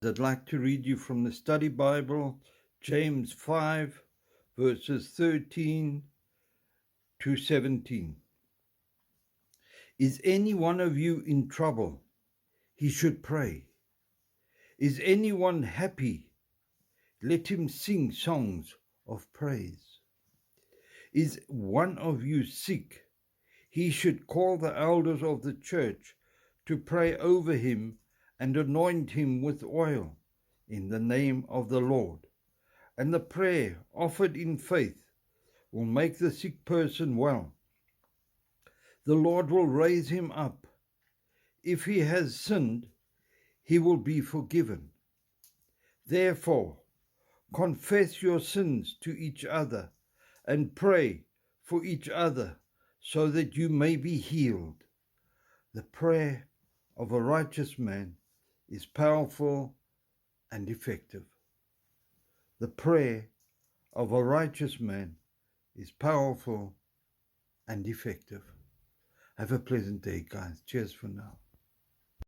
I'd like to read you from the Study Bible, James 5, verses 13 to 17. Is any one of you in trouble? He should pray. Is anyone happy? Let him sing songs of praise. Is one of you sick? He should call the elders of the church to pray over him and anoint him with oil in the name of the Lord. And the prayer offered in faith will make the sick person well. The Lord will raise him up. If he has sinned, he will be forgiven. Therefore, confess your sins to each other and pray for each other so that you may be healed. The prayer of a righteous man is powerful and effective. The prayer of a righteous man is powerful and effective. Have a pleasant day, guys. Cheers for now.